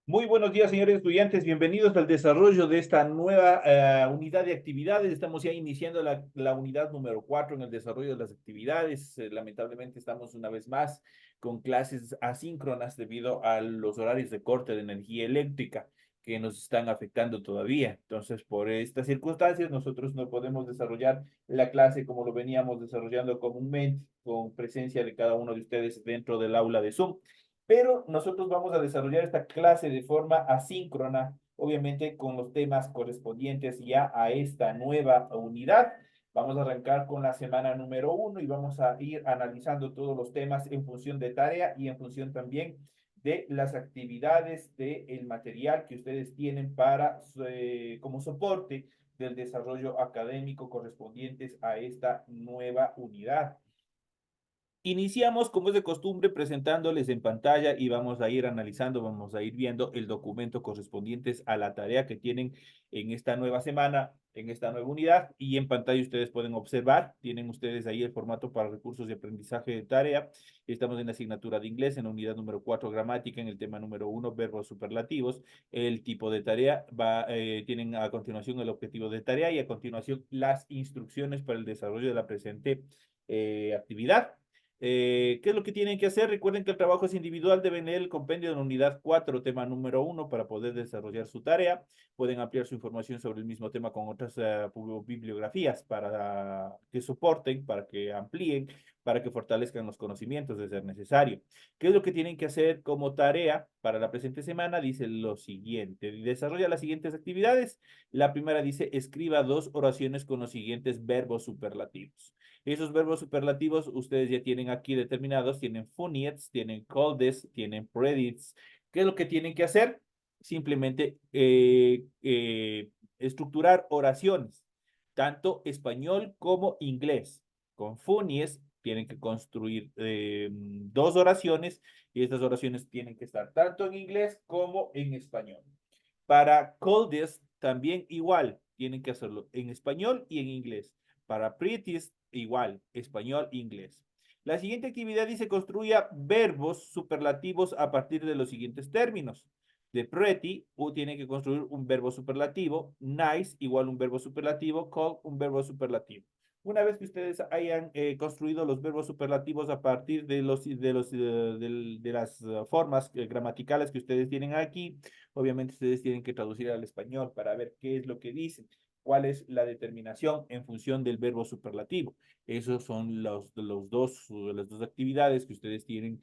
Muy buenos días, señores estudiantes. Bienvenidos al desarrollo de esta nueva unidad de actividades. Estamos ya iniciando la unidad número 4 en el desarrollo de las actividades. Lamentablemente estamos una vez más con clases asíncronas debido a los horarios de corte de energía eléctrica que nos están afectando todavía. Entonces, por estas circunstancias, nosotros no podemos desarrollar la clase como lo veníamos desarrollando comúnmente, con presencia de cada uno de ustedes dentro del aula de Zoom. Pero nosotros vamos a desarrollar esta clase de forma asíncrona, obviamente con los temas correspondientes ya a esta nueva unidad. Vamos a arrancar con la semana número 1 y vamos a ir analizando todos los temas en función de tarea y en función también de las actividades del material que ustedes tienen para como soporte del desarrollo académico correspondientes a esta nueva unidad. Iniciamos, como es de costumbre, presentándoles en pantalla y vamos a ir analizando, vamos a ir viendo el documento correspondientes a la tarea que tienen en esta nueva semana, en esta nueva unidad. Y en pantalla ustedes pueden observar, tienen ustedes ahí el formato para recursos de aprendizaje de tarea. Estamos en la asignatura de inglés, en la unidad número 4, gramática, en el tema número 1, verbos superlativos. El tipo de tarea tienen a continuación el objetivo de tarea y a continuación las instrucciones para el desarrollo de la presente actividad. ¿Qué es lo que tienen que hacer? Recuerden que el trabajo es individual, deben leer el compendio de la unidad 4, tema número 1, para poder desarrollar su tarea. Pueden ampliar su información sobre el mismo tema con otras bibliografías para que soporten, para que amplíen, para que fortalezcan los conocimientos de ser necesario. ¿Qué es lo que tienen que hacer como tarea para la presente semana? Dice lo siguiente: desarrolla las siguientes actividades. La primera dice, escriba 2 oraciones con los siguientes verbos superlativos. Esos verbos superlativos ustedes ya tienen aquí determinados, tienen funnits, tienen coldest, tienen predits. ¿Qué es lo que tienen que hacer? Simplemente estructurar oraciones, tanto español como inglés. Con funnies tienen que construir 2 oraciones y estas oraciones tienen que estar tanto en inglés como en español. Para coldest también igual, tienen que hacerlo en español y en inglés. Para prettiest igual, español, inglés. La siguiente actividad dice construya verbos superlativos a partir de los siguientes términos. De pretty, tiene que construir un verbo superlativo. Nice, igual un verbo superlativo. Cold, un verbo superlativo. Una vez que ustedes hayan construido los verbos superlativos a partir de las formas gramaticales que ustedes tienen aquí, obviamente ustedes tienen que traducir al español para ver qué es lo que dicen, cuál es la determinación en función del verbo superlativo. Esos son las dos actividades que ustedes tienen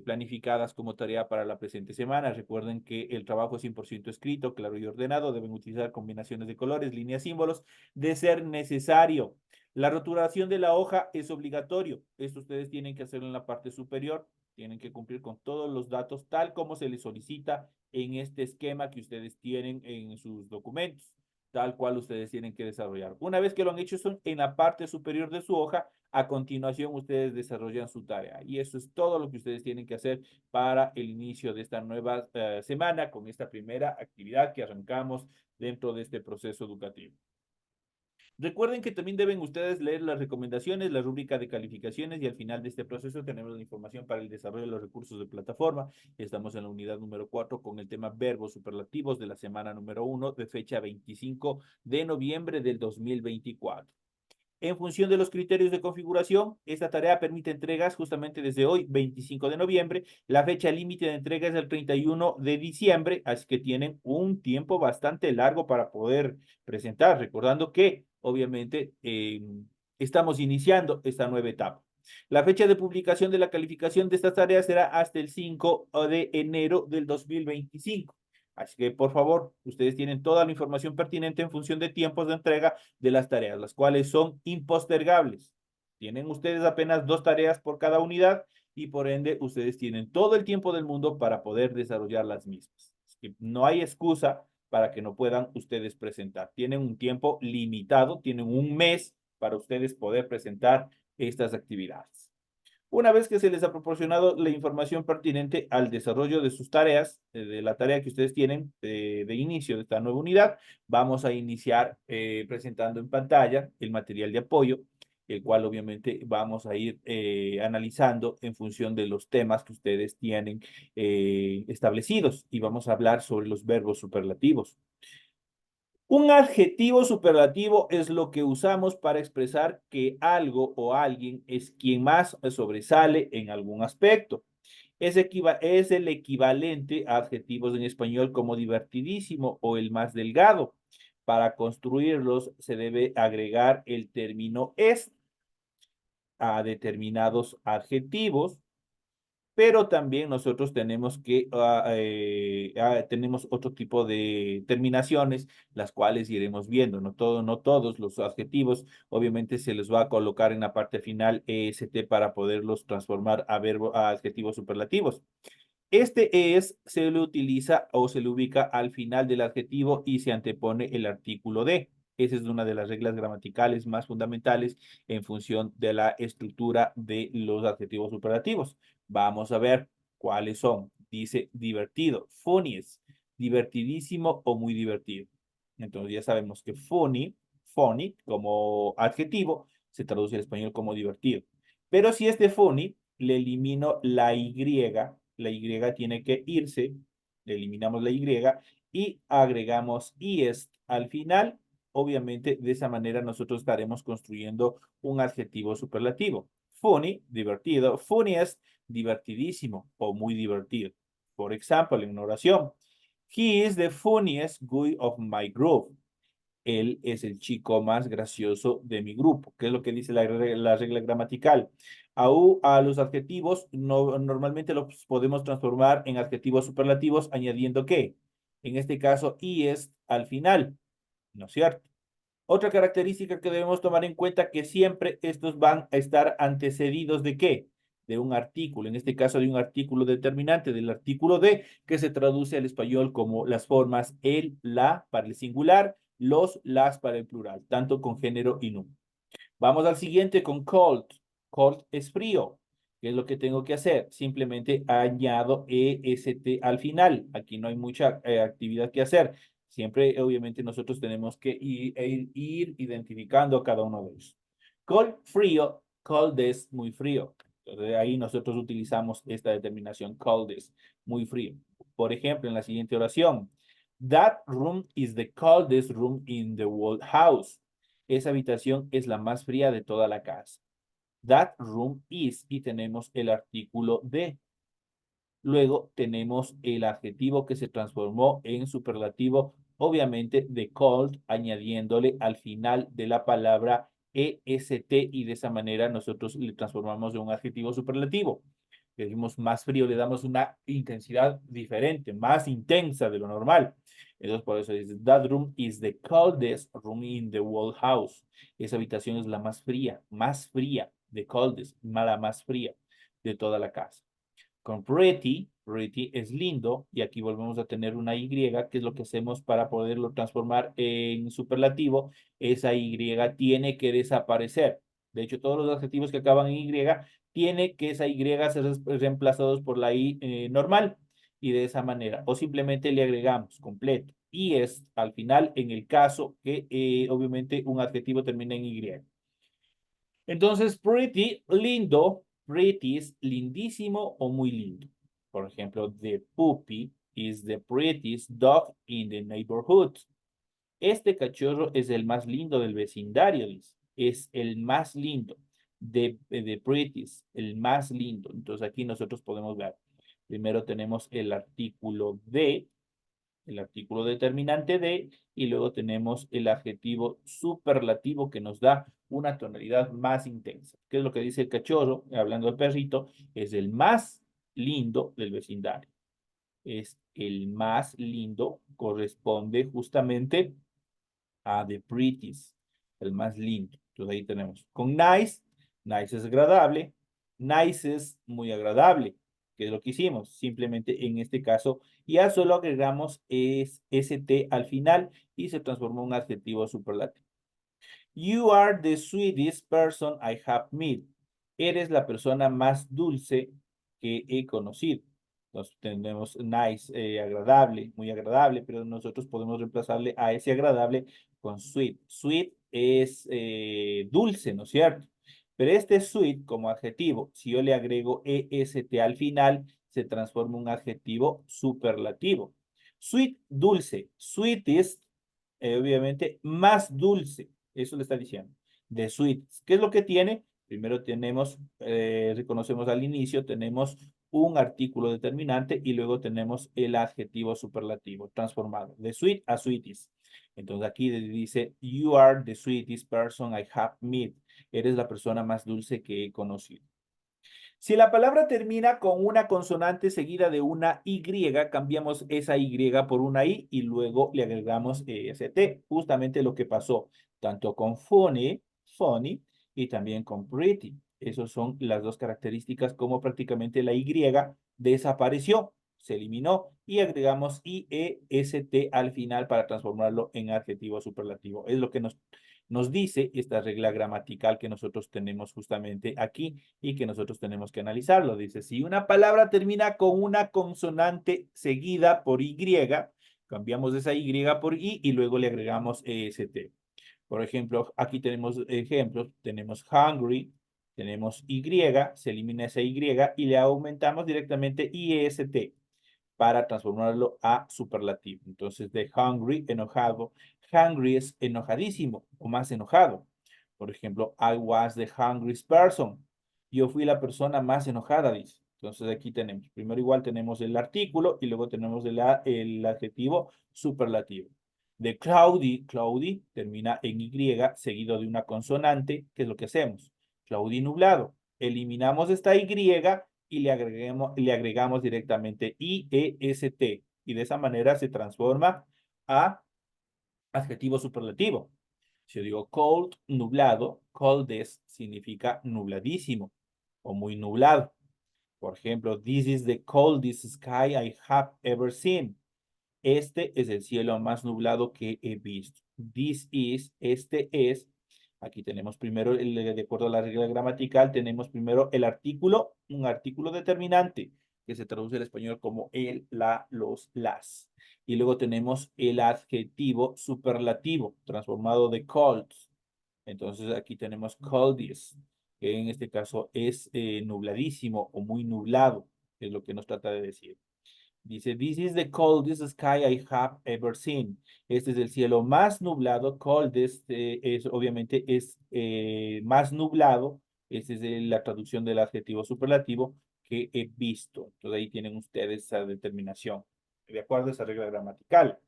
planificadas como tarea para la presente semana. Recuerden que el trabajo es 100% escrito, claro y ordenado. Deben utilizar combinaciones de colores, líneas, símbolos, de ser necesario. La rotulación de la hoja es obligatorio. Esto ustedes tienen que hacerlo en la parte superior. Tienen que cumplir con todos los datos tal como se les solicita en este esquema que ustedes tienen en sus documentos, tal cual ustedes tienen que desarrollar. Una vez que lo han hecho en la parte superior de su hoja, a continuación ustedes desarrollan su tarea. Y eso es todo lo que ustedes tienen que hacer para el inicio de esta nueva semana con esta primera actividad que arrancamos dentro de este proceso educativo. Recuerden que también deben ustedes leer las recomendaciones, la rúbrica de calificaciones y al final de este proceso tenemos la información para el desarrollo de los recursos de plataforma. Estamos en la unidad número 4 con el tema verbos superlativos de la semana número 1 de fecha 25 de noviembre del 2024. En función de los criterios de configuración, esta tarea permite entregas justamente desde hoy, 25 de noviembre. La fecha límite de entrega es el 31 de diciembre, así que tienen un tiempo bastante largo para poder presentar, recordando que obviamente estamos iniciando esta nueva etapa. La fecha de publicación de la calificación de estas tareas será hasta el 5 de enero del 2025. Así que, por favor, ustedes tienen toda la información pertinente en función de tiempos de entrega de las tareas, las cuales son impostergables. Tienen ustedes apenas 2 tareas por cada unidad y por ende ustedes tienen todo el tiempo del mundo para poder desarrollar las mismas. Así que no hay excusa para que no puedan ustedes presentar. Tienen un tiempo limitado, tienen un mes para ustedes poder presentar estas actividades. Una vez que se les ha proporcionado la información pertinente al desarrollo de sus tareas, de la tarea que ustedes tienen de inicio de esta nueva unidad, vamos a iniciar presentando en pantalla el material de apoyo, el cual obviamente vamos a ir analizando en función de los temas que ustedes tienen establecidos y vamos a hablar sobre los verbos superlativos. Un adjetivo superlativo es lo que usamos para expresar que algo o alguien es quien más sobresale en algún aspecto. Es el equivalente a adjetivos en español como divertidísimo o el más delgado. Para construirlos se debe agregar el término es a determinados adjetivos, pero también nosotros tenemos tenemos otro tipo de terminaciones, las cuales iremos viendo. No todos los adjetivos, obviamente se les va a colocar en la parte final EST para poderlos transformar a adjetivos superlativos. Este es se le utiliza o se le ubica al final del adjetivo y se antepone el artículo de. Esa es una de las reglas gramaticales más fundamentales en función de la estructura de los adjetivos superlativos. Vamos a ver cuáles son. Dice divertido, funniest, divertidísimo o muy divertido. Entonces ya sabemos que funny como adjetivo se traduce al español como divertido. Pero si es de funny, le elimino la Y tiene que irse, le eliminamos la Y agregamos is al final. Obviamente, de esa manera nosotros estaremos construyendo un adjetivo superlativo. Funny, divertido. Funniest, divertidísimo o muy divertido. Por ejemplo, en una oración. He is the funniest guy of my group. Él es el chico más gracioso de mi grupo. ¿Qué es lo que dice la regla gramatical? A los adjetivos normalmente los podemos transformar en adjetivos superlativos añadiendo ¿qué? En este caso, es al final, ¿no es cierto? Otra característica que debemos tomar en cuenta que siempre estos van a estar antecedidos ¿de qué? De un artículo, en este caso de un artículo determinante, del artículo de, que se traduce al español como las formas el, la para el singular, los, las para el plural, tanto con género y número. Vamos al siguiente con cold. Cold es frío. ¿Qué es lo que tengo que hacer? Simplemente añado EST al final. Aquí no hay mucha actividad que hacer. Siempre, obviamente, nosotros tenemos que ir identificando cada uno de ellos. Cold, frío. Coldest, muy frío. Entonces, ahí nosotros utilizamos esta determinación, coldest, muy frío. Por ejemplo, en la siguiente oración. That room is the coldest room in the whole house. Esa habitación es la más fría de toda la casa. That room is y tenemos el artículo de. Luego tenemos el adjetivo que se transformó en superlativo, obviamente de cold, añadiéndole al final de la palabra EST y de esa manera nosotros le transformamos en un adjetivo superlativo. Le dimos más frío, le damos una intensidad diferente, más intensa de lo normal. Entonces por eso dice, that room is the coldest room in the whole house. Esa habitación es la más fría, the coldest, la más fría de toda la casa. Con pretty, pretty es lindo, y aquí volvemos a tener una Y, que es lo que hacemos para poderlo transformar en superlativo. Esa Y tiene que desaparecer. De hecho, todos los adjetivos que acaban en Y, tiene que esa Y ser reemplazados por la I normal, y de esa manera, o simplemente le agregamos completo. Y es al final en el caso que obviamente un adjetivo termina en Y. Entonces, pretty, lindo, pretty es lindísimo o muy lindo. Por ejemplo, the puppy is the prettiest dog in the neighborhood. Este cachorro es el más lindo del vecindario, dice. Es el más lindo. The prettiest, el más lindo. Entonces aquí nosotros podemos ver. Primero tenemos el artículo determinante de, y luego tenemos el adjetivo superlativo que nos da una tonalidad más intensa. ¿Qué es lo que dice el cachorro? Hablando del perrito, es el más lindo del vecindario. Es el más lindo, corresponde justamente a the prettiest, el más lindo. Entonces ahí tenemos. Con nice, nice es agradable, nice es muy agradable, que es lo que hicimos. Simplemente en este caso ya solo agregamos st al final y se transformó en un adjetivo superlativo. You are the sweetest person I have met. eres la persona más dulce que he conocido. Entonces tenemos nice, agradable, muy agradable, pero nosotros podemos reemplazarle a ese agradable con sweet. Sweet es dulce, ¿no es cierto? Pero este sweet como adjetivo, si yo le agrego est al final, se transforma en un adjetivo superlativo. Sweet, dulce. Sweetest, obviamente, más dulce. Eso le está diciendo. De sweet. ¿Qué es lo que tiene? Primero tenemos, reconocemos al inicio, tenemos un artículo determinante y luego tenemos el adjetivo superlativo transformado. De sweet a sweetest. Entonces aquí dice, you are the sweetest person I have met. Eres la persona más dulce que he conocido. Si la palabra termina con una consonante seguida de una Y, cambiamos esa Y por una I y luego le agregamos EST. Justamente lo que pasó tanto con funny, funny y también con pretty. Esas son las dos características como prácticamente la Y desapareció, se eliminó y agregamos IEST al final para transformarlo en adjetivo superlativo. Es lo que nos dice esta regla gramatical que nosotros tenemos justamente aquí y que nosotros tenemos que analizarlo. Dice, si una palabra termina con una consonante seguida por Y, cambiamos esa Y por I y luego le agregamos EST. Por ejemplo, aquí tenemos ejemplos, tenemos hungry, tenemos Y, se elimina esa Y y le aumentamos directamente IEST para transformarlo a superlativo. Entonces, de hungry, enojado, hungry es enojadísimo o más enojado. Por ejemplo, I was the hungriest person. Yo fui la persona más enojada, dice. Entonces aquí tenemos, primero igual tenemos el artículo y luego tenemos el adjetivo superlativo. De cloudy, cloudy termina en Y seguido de una consonante. ¿Qué es lo que hacemos? Cloudy nublado. Eliminamos esta Y y le agregamos directamente IEST. Y de esa manera se transforma a adjetivo superlativo. Si yo digo cold, nublado, coldest significa nubladísimo o muy nublado. Por ejemplo, this is the coldest sky I have ever seen. Este es el cielo más nublado que he visto. This is, este es. Aquí tenemos primero, de acuerdo a la regla gramatical, tenemos primero el artículo, un artículo determinante, que se traduce al español como el, la, los, las. Y luego tenemos el adjetivo superlativo, transformado de cold. Entonces aquí tenemos coldest, que en este caso es nubladísimo o muy nublado, es lo que nos trata de decir. Dice, this is the coldest sky I have ever seen. Este es el cielo más nublado. Coldest es, obviamente, es más nublado. Esta es la traducción del adjetivo superlativo que he visto. Entonces ahí tienen ustedes esa determinación, de acuerdo a esa regla gramatical.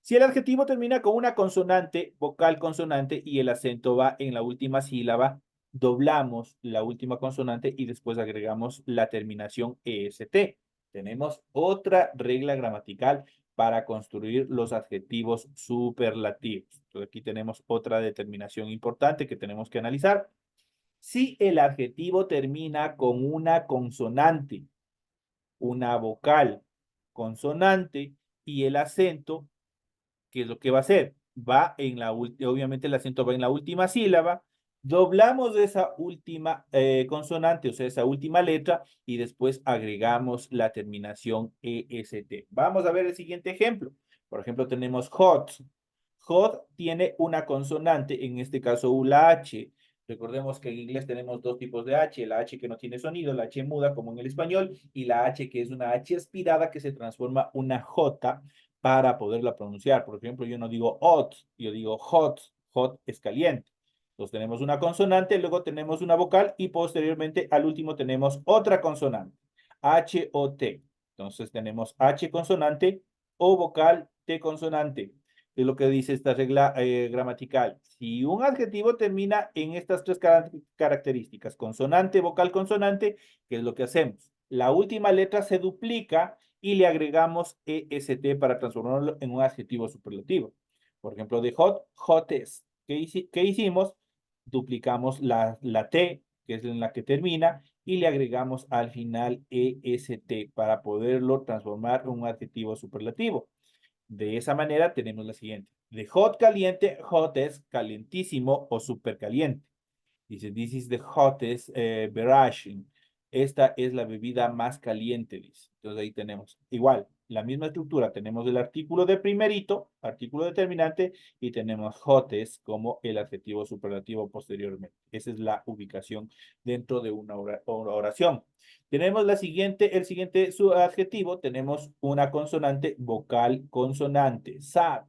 Si el adjetivo termina con una consonante, vocal consonante, y el acento va en la última sílaba, doblamos la última consonante y después agregamos la terminación EST. Tenemos otra regla gramatical para construir los adjetivos superlativos. Entonces aquí tenemos otra determinación importante que tenemos que analizar. Si el adjetivo termina con una consonante, una vocal consonante y el acento, ¿qué es lo que va a hacer? Va en la obviamente el acento va en la última sílaba, doblamos esa última consonante, o sea, esa última letra, y después agregamos la terminación EST. Vamos a ver el siguiente ejemplo. Por ejemplo, tenemos hot. Hot tiene una consonante, en este caso la H. Recordemos que en inglés tenemos dos tipos de H, la H que no tiene sonido, la H muda como en el español, y la H que es una H aspirada que se transforma una J para poderla pronunciar. Por ejemplo, yo no digo hot, yo digo hot. Hot es caliente. Entonces tenemos una consonante, luego tenemos una vocal y posteriormente al último tenemos otra consonante. H o T. Entonces tenemos H consonante, O vocal, T consonante. Es lo que dice esta regla gramatical. Si un adjetivo termina en estas tres características, consonante, vocal, consonante, ¿qué es lo que hacemos? La última letra se duplica y le agregamos EST para transformarlo en un adjetivo superlativo. Por ejemplo, de hot, hottest. ¿Qué hicimos? Duplicamos la T, que es en la que termina, y le agregamos al final EST para poderlo transformar en un adjetivo superlativo. De esa manera tenemos la siguiente. De hot caliente, hot es calientísimo o súper caliente. Dice, this is the hottest beverage. Esta es la bebida más caliente, dice. Entonces ahí tenemos, igual, la misma estructura. Tenemos el artículo de primerito, artículo determinante, y tenemos hottest como el adjetivo superlativo posteriormente. Esa es la ubicación dentro de una oración. Tenemos el siguiente adjetivo, tenemos una consonante vocal consonante, sad.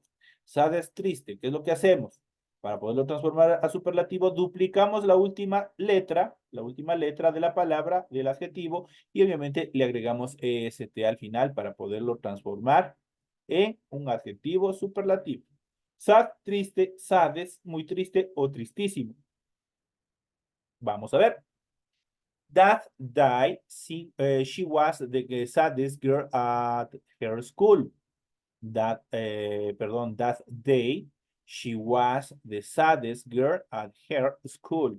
Sad es triste. ¿Qué es lo que hacemos? Para poderlo transformar a superlativo, duplicamos la última letra de la palabra, del adjetivo, y obviamente le agregamos EST al final para poderlo transformar en un adjetivo superlativo. Sad, triste, sades, muy triste o tristísimo. Vamos a ver. That day, she was the saddest girl at her school. That day, she was the saddest girl at her school.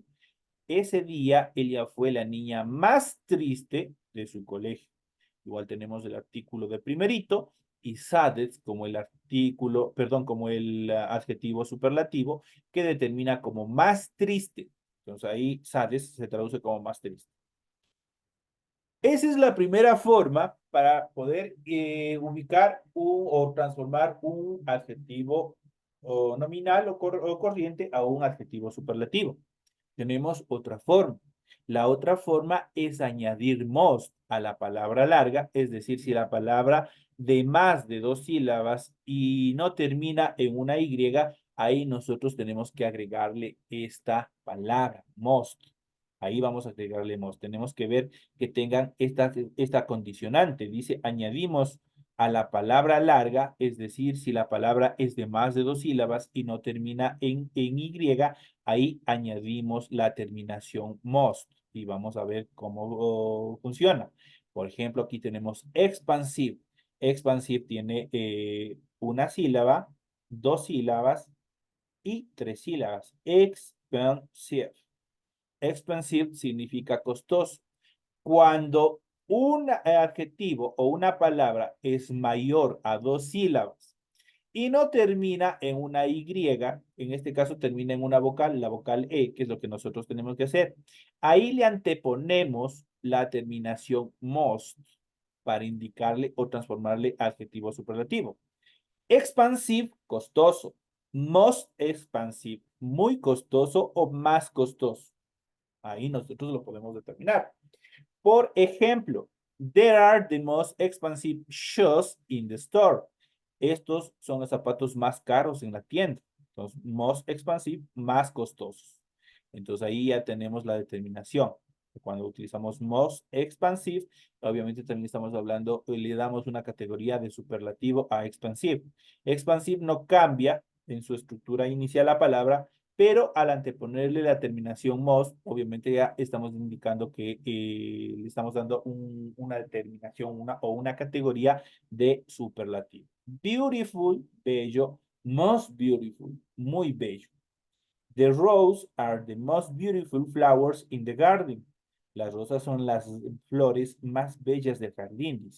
Ese día, ella fue la niña más triste de su colegio. Igual tenemos el artículo de primerito y saddest como el artículo, perdón, como el adjetivo superlativo que determina como más triste. Entonces ahí saddest se traduce como más triste. Esa es la primera forma para poder ubicar o transformar un adjetivo o nominal o corriente a un adjetivo superlativo. Tenemos otra forma. La otra forma es añadir most a la palabra larga, es decir, si la palabra de más de dos sílabas y no termina en una Y, ahí nosotros tenemos que agregarle esta palabra, most. Ahí vamos a agregarle most. Tenemos que ver que tengan esta condicionante. Dice, añadimos a la palabra larga, es decir, si la palabra es de más de dos sílabas y no termina en Y, ahí añadimos la terminación most y vamos a ver cómo funciona. Por ejemplo, aquí tenemos expansive. Expansive tiene una sílaba, dos sílabas y tres sílabas. Expensive. Expensive significa costoso. Cuando un adjetivo o una palabra es mayor a dos sílabas y no termina en una Y, en este caso termina en una vocal, la vocal E, que es lo que nosotros tenemos que hacer. Ahí le anteponemos la terminación most para indicarle o transformarle adjetivo superlativo. Expansive, costoso. Most expansive, muy costoso o más costoso. Ahí nosotros lo podemos determinar. Por ejemplo, there are the most expensive shoes in the store. Estos son los zapatos más caros en la tienda. Entonces, most expensive, más costosos. Entonces, ahí ya tenemos la determinación. Cuando utilizamos most expensive, obviamente también estamos hablando, le damos una categoría de superlativo a expensive. Expensive no cambia en su estructura inicial la palabra, pero al anteponerle la terminación most, obviamente ya estamos indicando que le estamos dando una determinación o una categoría de superlativo. Beautiful, bello, most beautiful, muy bello. The roses are the most beautiful flowers in the garden. Las rosas son las flores más bellas del jardín.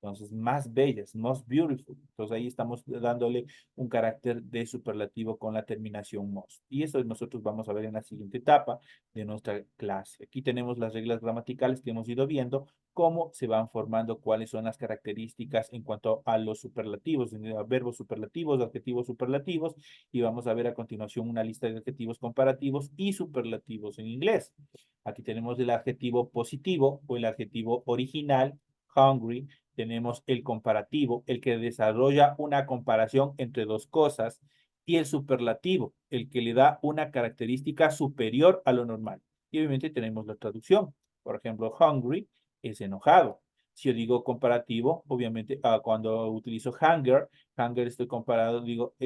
Entonces, más bellas, most beautiful. Entonces, ahí estamos dándole un carácter de superlativo con la terminación most. Y eso nosotros vamos a ver en la siguiente etapa de nuestra clase. Aquí tenemos las reglas gramaticales que hemos ido viendo, cómo se van formando, cuáles son las características en cuanto a los superlativos, a verbos superlativos, adjetivos superlativos, y vamos a ver a continuación una lista de adjetivos comparativos y superlativos en inglés. Aquí tenemos el adjetivo positivo o el adjetivo original, hungry. Tenemos el comparativo, el que desarrolla una comparación entre dos cosas, y el superlativo, el que le da una característica superior a lo normal. Y obviamente tenemos la traducción. Por ejemplo, hungry es enojado. Si yo digo comparativo, obviamente cuando utilizo hunger estoy comparado, digo,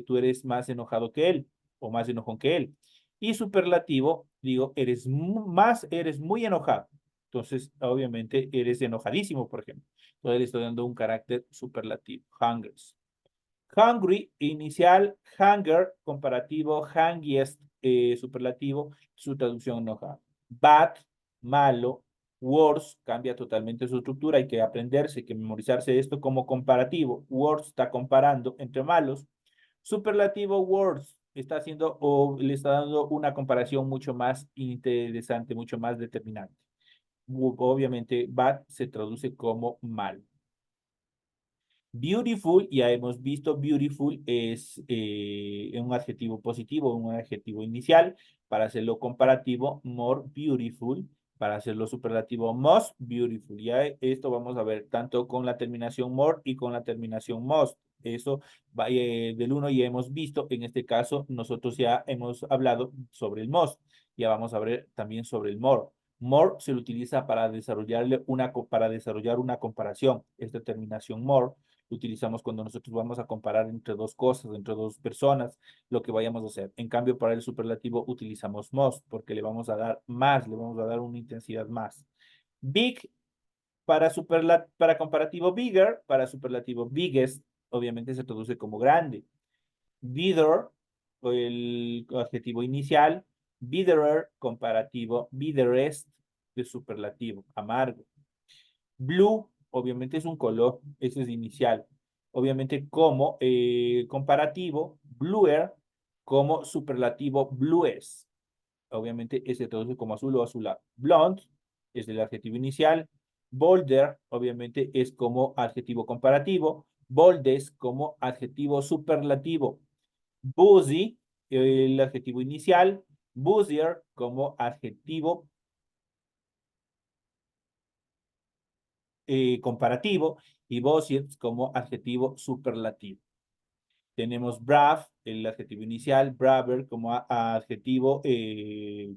tú eres más enojado que él o más enojón que él. Y superlativo, digo, eres muy enojado. Entonces, obviamente, eres enojadísimo, por ejemplo. Entonces, le estoy dando un carácter superlativo. Hungers. Hungry, inicial, hunger, comparativo, hungriest, superlativo, su traducción enojado. Bad, malo. Worse, cambia totalmente su estructura. Hay que aprenderse, hay que memorizarse esto como comparativo. Worse está comparando entre malos. Superlativo, worse, está haciendo o le está dando una comparación mucho más interesante, mucho más determinante. Obviamente, bad se traduce como mal. Beautiful, ya hemos visto, beautiful es un adjetivo positivo, un adjetivo inicial. Para hacerlo comparativo, more beautiful. Para hacerlo superlativo, most beautiful. Ya esto vamos a ver tanto con la terminación more y con la terminación most. Eso va, del uno ya hemos visto. En este caso, nosotros ya hemos hablado sobre el most. Ya vamos a ver también sobre el more. More se lo utiliza para para desarrollar una comparación. Esta terminación more utilizamos cuando nosotros vamos a comparar entre dos cosas, entre dos personas, lo que vayamos a hacer. En cambio, para el superlativo utilizamos most, porque le vamos a dar más, le vamos a dar una intensidad más. Big para comparativo bigger, para superlativo biggest, obviamente se traduce como grande. Bitter, el adjetivo inicial. Bitterer, comparativo. Bitterest, de superlativo, amargo. Blue, obviamente es un color, ese es inicial. Obviamente como comparativo, bluer, como superlativo, blues. Obviamente ese traduce como azul o azulado. Blonde es el adjetivo inicial. Bolder, obviamente, es como adjetivo comparativo. Boldest como adjetivo superlativo. Boozy, el adjetivo inicial. Boozier como adjetivo comparativo y Bossier como adjetivo superlativo. Tenemos brave, el adjetivo inicial, braver como adjetivo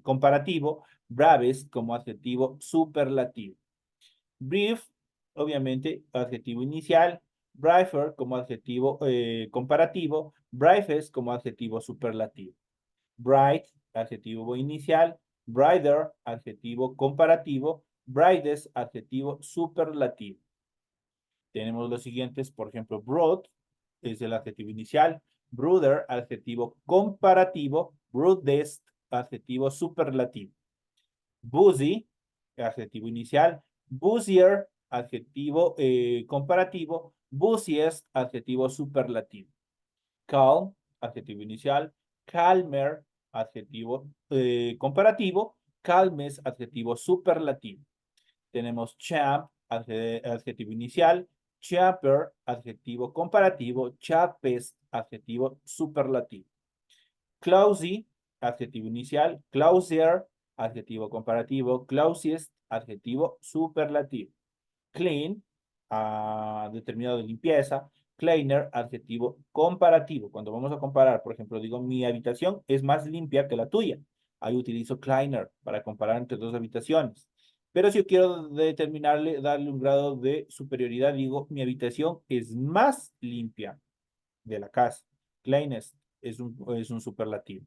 comparativo, braves como adjetivo superlativo. Brief, obviamente, adjetivo inicial, briefer como adjetivo comparativo, briefest como adjetivo superlativo. Bright, adjetivo inicial, brighter, adjetivo comparativo, brightest, adjetivo superlativo. Tenemos los siguientes, por ejemplo, broad es el adjetivo inicial, brother, adjetivo comparativo, broadest, adjetivo superlativo. Boozy, adjetivo inicial, boozier, adjetivo comparativo, booziest, adjetivo superlativo. Calm, adjetivo inicial, calmer, adjetivo comparativo, calmes, adjetivo superlativo. Tenemos champ, adjetivo inicial, champer, adjetivo comparativo, chapest, adjetivo superlativo. Clausy, adjetivo inicial, clausier, adjetivo comparativo, clausiest, adjetivo superlativo. Clean, determinado de limpieza. Cleaner, adjetivo comparativo. Cuando vamos a comparar, por ejemplo, digo, mi habitación es más limpia que la tuya. Ahí utilizo cleaner para comparar entre dos habitaciones. Pero si yo quiero determinarle, darle un grado de superioridad, digo, mi habitación es más limpia de la casa. Cleanest es un superlativo.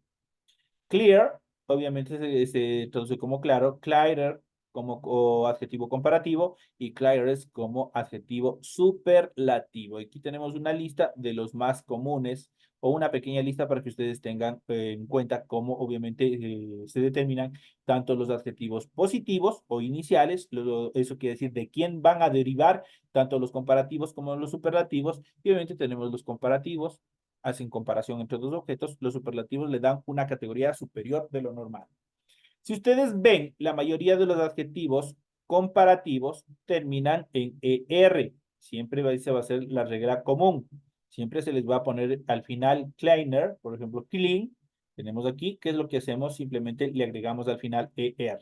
Clear, obviamente se traduce como claro, clearer como adjetivo comparativo y clearest como adjetivo superlativo. Aquí tenemos una lista de los más comunes o una pequeña lista para que ustedes tengan en cuenta cómo obviamente se determinan tanto los adjetivos positivos o iniciales, eso quiere decir de quién van a derivar tanto los comparativos como los superlativos y obviamente tenemos los comparativos hacen comparación entre dos objetos, los superlativos le dan una categoría superior de lo normal. Si ustedes ven, la mayoría de los adjetivos comparativos terminan en ER. Siempre esa va a ser la regla común. Siempre se les va a poner al final cleaner, por ejemplo, clean. Tenemos aquí, ¿qué es lo que hacemos? Simplemente le agregamos al final ER.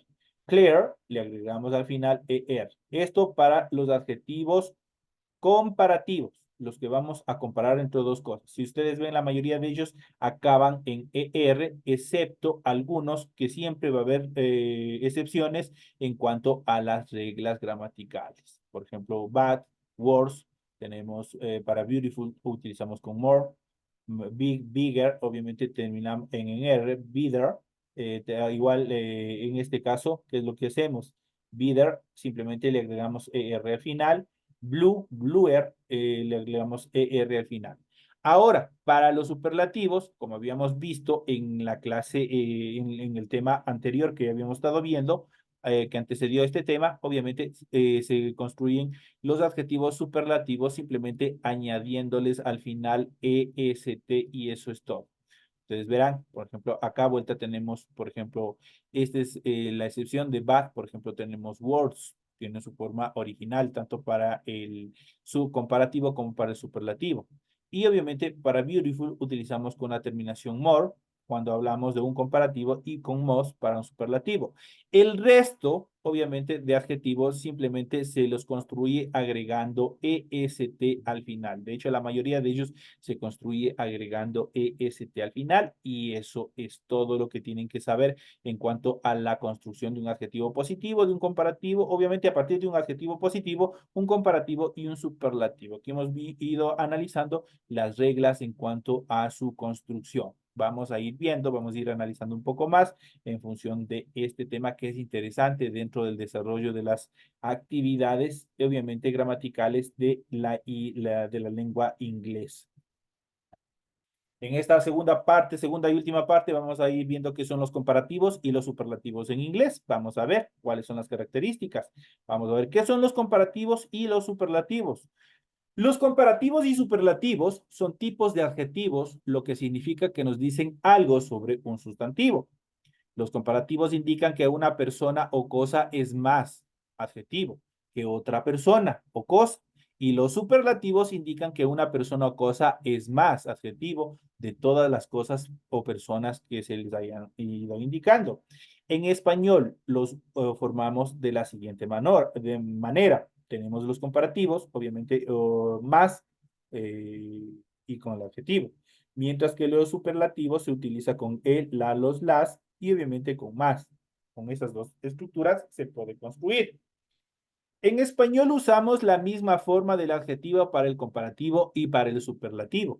Clear, le agregamos al final ER. Esto para los adjetivos comparativos, los que vamos a comparar entre dos cosas. Si ustedes ven, la mayoría de ellos acaban en ER, excepto algunos que siempre va a haber excepciones en cuanto a las reglas gramaticales. Por ejemplo, bad, worse, tenemos para beautiful, utilizamos con more, big, bigger, obviamente terminamos en R, bitter, igual en este caso, ¿qué es lo que hacemos? Bitter, simplemente le agregamos ER al final. Blue, bluer, le agregamos ER al final. Ahora, para los superlativos, como habíamos visto en la clase, en el tema anterior que habíamos estado viendo, que antecedió este tema, obviamente se construyen los adjetivos superlativos simplemente añadiéndoles al final EST y eso es todo. Ustedes verán, por ejemplo, acá a vuelta tenemos, por ejemplo, esta es la excepción de bad, por ejemplo, tenemos words, tiene su forma original, tanto para el subcomparativo como para el superlativo. Y obviamente para beautiful utilizamos con la terminación more cuando hablamos de un comparativo y con most para un superlativo. El resto, obviamente, de adjetivos simplemente se los construye agregando EST al final. De hecho, la mayoría de ellos se construye agregando EST al final y eso es todo lo que tienen que saber en cuanto a la construcción de un adjetivo positivo, de un comparativo, obviamente a partir de un adjetivo positivo, un comparativo y un superlativo. Aquí hemos ido analizando las reglas en cuanto a su construcción. Vamos a ir viendo, vamos a ir analizando un poco más en función de este tema que es interesante dentro del desarrollo de las actividades, obviamente gramaticales de la lengua inglesa. En esta segunda y última parte, vamos a ir viendo qué son los comparativos y los superlativos en inglés. Vamos a ver cuáles son las características. Vamos a ver qué son los comparativos y los superlativos. Los comparativos y superlativos son tipos de adjetivos, lo que significa que nos dicen algo sobre un sustantivo. Los comparativos indican que una persona o cosa es más adjetivo que otra persona o cosa. Y los superlativos indican que una persona o cosa es más adjetivo de todas las cosas o personas que se les hayan ido indicando. En español los formamos de la siguiente manera. Tenemos los comparativos, obviamente más y con el adjetivo. Mientras que los superlativos se utiliza con el, la, los, las y obviamente con más. Con esas dos estructuras se puede construir. En español usamos la misma forma del adjetivo para el comparativo y para el superlativo.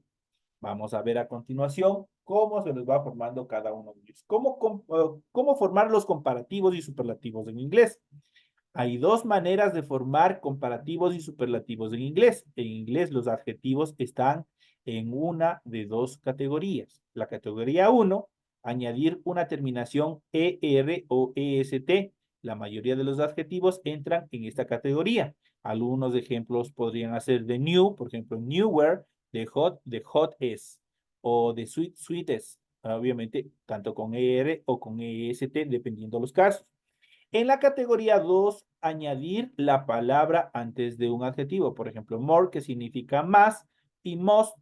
Vamos a ver a continuación cómo se los va formando cada uno de ellos. ¿Cómo formar los comparativos y superlativos en inglés? Hay dos maneras de formar comparativos y superlativos en inglés. En inglés los adjetivos están en una de dos categorías. La categoría 1, añadir una terminación ER o EST. La mayoría de los adjetivos entran en esta categoría. Algunos ejemplos podrían ser de new, por ejemplo, newer, de hot es, o de sweet, sweetest. Obviamente, tanto con ER o con EST, dependiendo de los casos. En la categoría 2, añadir la palabra antes de un adjetivo. Por ejemplo, more, que significa más, y most,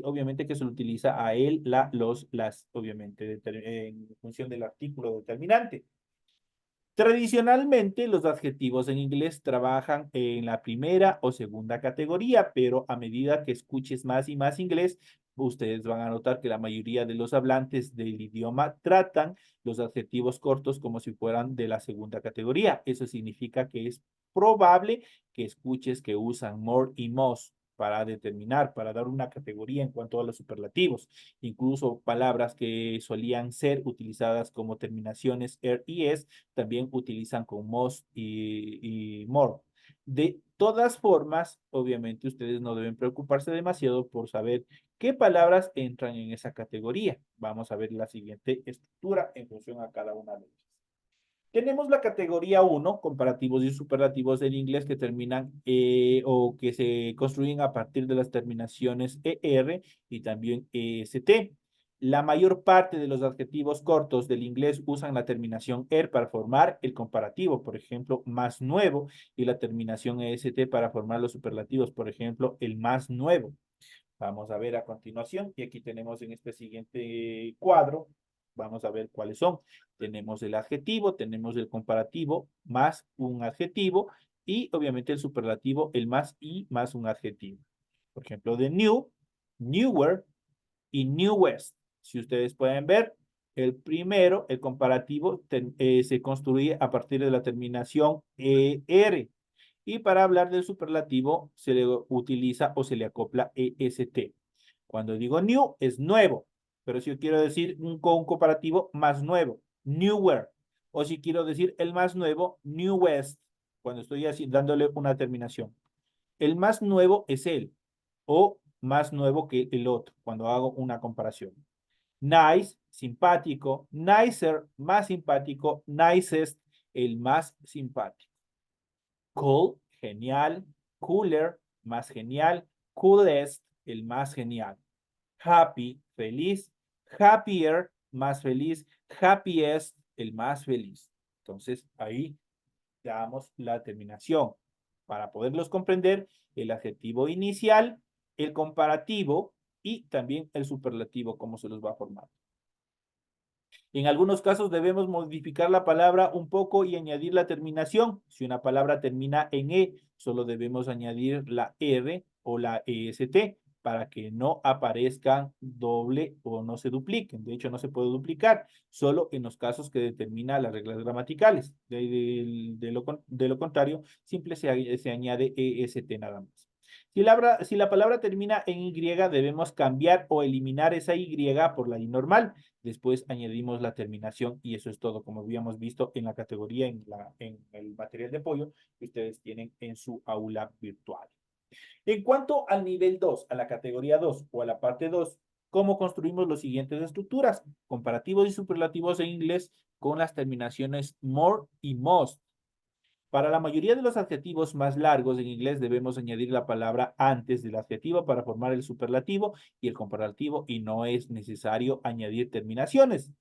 obviamente que se lo utiliza a él, la, los, las, obviamente, en función del artículo determinante. Tradicionalmente, los adjetivos en inglés trabajan en la primera o segunda categoría, pero a medida que escuches más y más inglés, ustedes van a notar que la mayoría de los hablantes del idioma tratan los adjetivos cortos como si fueran de la segunda categoría. Eso significa que es probable que escuches que usan more y most para determinar, para dar una categoría en cuanto a los superlativos. Incluso palabras que solían ser utilizadas como terminaciones er y es, también utilizan con most y more. De todas formas, obviamente ustedes no deben preocuparse demasiado por saber qué palabras entran en esa categoría. Vamos a ver la siguiente estructura en función a cada una de ellas. Tenemos la categoría 1, comparativos y superlativos en inglés que terminan o que se construyen a partir de las terminaciones ER y también EST. La mayor parte de los adjetivos cortos del inglés usan la terminación ER para formar el comparativo, por ejemplo, más nuevo, y la terminación EST para formar los superlativos, por ejemplo, el más nuevo. Vamos a ver a continuación, y aquí tenemos en este siguiente cuadro, vamos a ver cuáles son. Tenemos el adjetivo, tenemos el comparativo, más un adjetivo, y obviamente el superlativo, el más y más un adjetivo. Por ejemplo, de new, newer y newest. Si ustedes pueden ver, el primero, el comparativo, se construye a partir de la terminación ER. Y para hablar del superlativo se le utiliza o se le acopla EST. Cuando digo new es nuevo, pero si yo quiero decir un comparativo más nuevo, newer. O si quiero decir el más nuevo, newest, cuando estoy así dándole una terminación. El más nuevo es él o más nuevo que el otro cuando hago una comparación. Nice, simpático, nicer, más simpático, nicest, el más simpático. Cool, genial. Cooler, más genial. Coolest, el más genial. Happy, feliz. happier, más feliz, happiest, el más feliz. Entonces, ahí damos la terminación. Para poderlos comprender, el adjetivo inicial, el comparativo y también el superlativo, cómo se los va a formar. En algunos casos debemos modificar la palabra un poco y añadir la terminación. Si una palabra termina en E, solo debemos añadir la R o la EST para que no aparezcan doble o no se dupliquen. De hecho, no se puede duplicar, solo en los casos que determina las reglas gramaticales. De lo contrario, simple se añade EST nada más. Si la palabra termina en Y, debemos cambiar o eliminar esa Y por la I normal. Después añadimos la terminación y eso es todo, como habíamos visto en la categoría, en el material de apoyo que ustedes tienen en su aula virtual. En cuanto al nivel 2, a la categoría 2 o a la parte 2, ¿cómo construimos las siguientes estructuras? Comparativos y superlativos en inglés con las terminaciones more y most. Para la mayoría de los adjetivos más largos en inglés debemos añadir la palabra antes del adjetivo para formar el superlativo y el comparativo y no es necesario añadir terminaciones.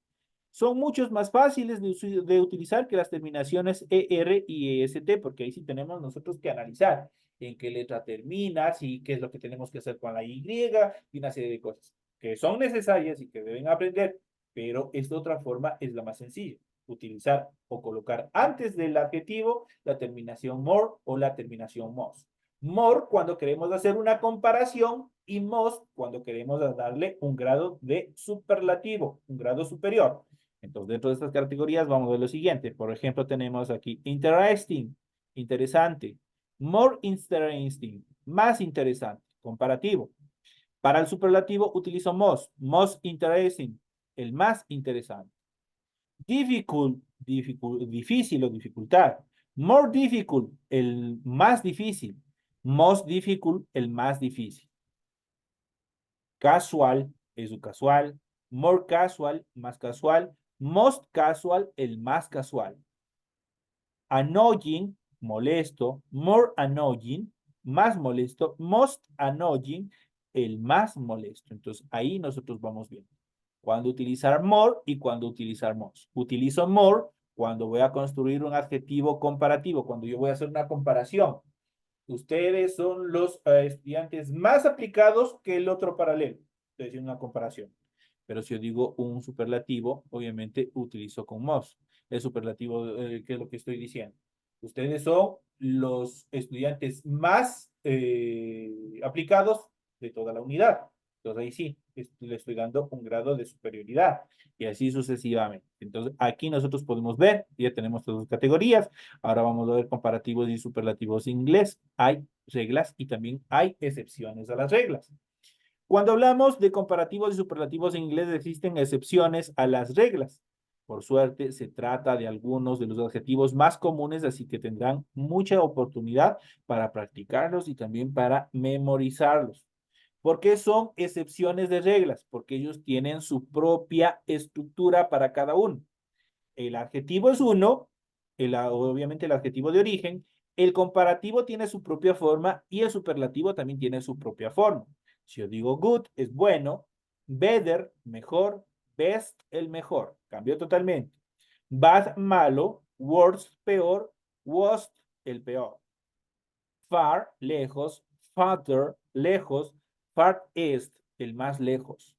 Son muchos más fáciles de utilizar que las terminaciones ER y EST, porque ahí sí tenemos nosotros que analizar en qué letra termina, y qué es lo que tenemos que hacer con la Y y una serie de cosas que son necesarias y que deben aprender, pero esta otra forma es la más sencilla. Utilizar o colocar antes del adjetivo la terminación more o la terminación most. More cuando queremos hacer una comparación y most cuando queremos darle un grado de superlativo, un grado superior. Entonces, dentro de estas categorías vamos a ver lo siguiente. Por ejemplo, tenemos aquí interesting, interesante, more interesting, más interesante, comparativo. Para el superlativo utilizo most interesting, el más interesante. Difficult, difícil o dificultad. More difficult, el más difícil. Most difficult, el más difícil. Casual, eso casual. More casual, más casual. Most casual, el más casual. Annoying, molesto. More annoying, más molesto. Most annoying, el más molesto. Entonces, ahí nosotros vamos viendo cuándo utilizar more y cuándo utilizar most. Utilizo more cuando voy a construir un adjetivo comparativo, cuando yo voy a hacer una comparación. Ustedes son los estudiantes más aplicados que el otro paralelo. Estoy haciendo una comparación. Pero si yo digo un superlativo, obviamente utilizo con most. El superlativo, ¿qué es lo que estoy diciendo? Ustedes son los estudiantes más aplicados de toda la unidad. Entonces ahí sí, le estoy dando un grado de superioridad y así sucesivamente. Entonces aquí nosotros podemos ver, ya tenemos todas las categorías. Ahora vamos a ver comparativos y superlativos en inglés. Hay reglas y también hay excepciones a las reglas. Cuando hablamos de comparativos y superlativos en inglés, existen excepciones a las reglas. Por suerte, se trata de algunos de los adjetivos más comunes, así que tendrán mucha oportunidad para practicarlos y también para memorizarlos. ¿Por qué son excepciones de reglas? Porque ellos tienen su propia estructura para cada uno. El adjetivo es uno, obviamente el adjetivo de origen, el comparativo tiene su propia forma y el superlativo también tiene su propia forma. Si yo digo good, es bueno, better, mejor, best, el mejor. Cambió totalmente. Bad, malo, worst, peor, worst, el peor. Far, lejos, farther, lejos, farthest, el más lejos.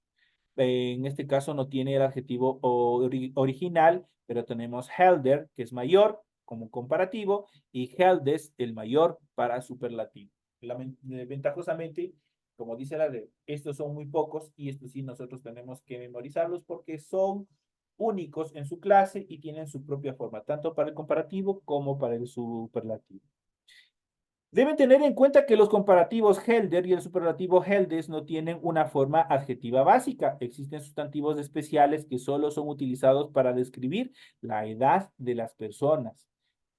En este caso no tiene el adjetivo original, pero tenemos helder, que es mayor, como comparativo, y eldest, el mayor, para superlativo. Ventajosamente, como dice la ley, estos son muy pocos y estos sí nosotros tenemos que memorizarlos porque son únicos en su clase y tienen su propia forma, tanto para el comparativo como para el superlativo. Deben tener en cuenta que los comparativos helder y el superlativo heldes no tienen una forma adjetiva básica. Existen sustantivos especiales que solo son utilizados para describir la edad de las personas,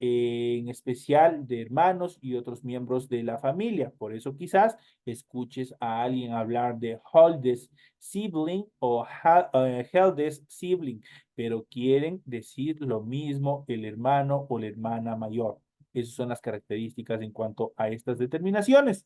en especial de hermanos y otros miembros de la familia. Por eso quizás escuches a alguien hablar de oldest sibling o eldest sibling, pero quieren decir lo mismo el hermano o la hermana mayor. Esas son las características en cuanto a estas determinaciones.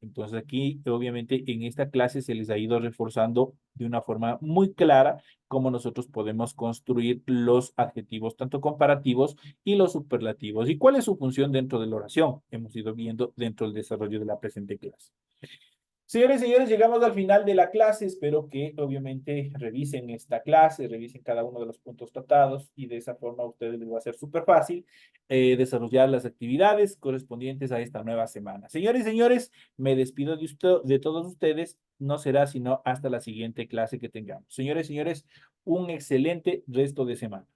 Entonces aquí, obviamente, en esta clase se les ha ido reforzando de una forma muy clara cómo nosotros podemos construir los adjetivos, tanto comparativos y los superlativos. ¿Y cuál es su función dentro de la oración? Hemos ido viendo dentro del desarrollo de la presente clase. Señores y señores, llegamos al final de la clase. Espero que obviamente revisen esta clase, revisen cada uno de los puntos tratados y de esa forma a ustedes les va a ser súper fácil desarrollar las actividades correspondientes a esta nueva semana. Señores y señores, me despido de, de todos ustedes. No será sino hasta la siguiente clase que tengamos. Señores y señores, un excelente resto de semana.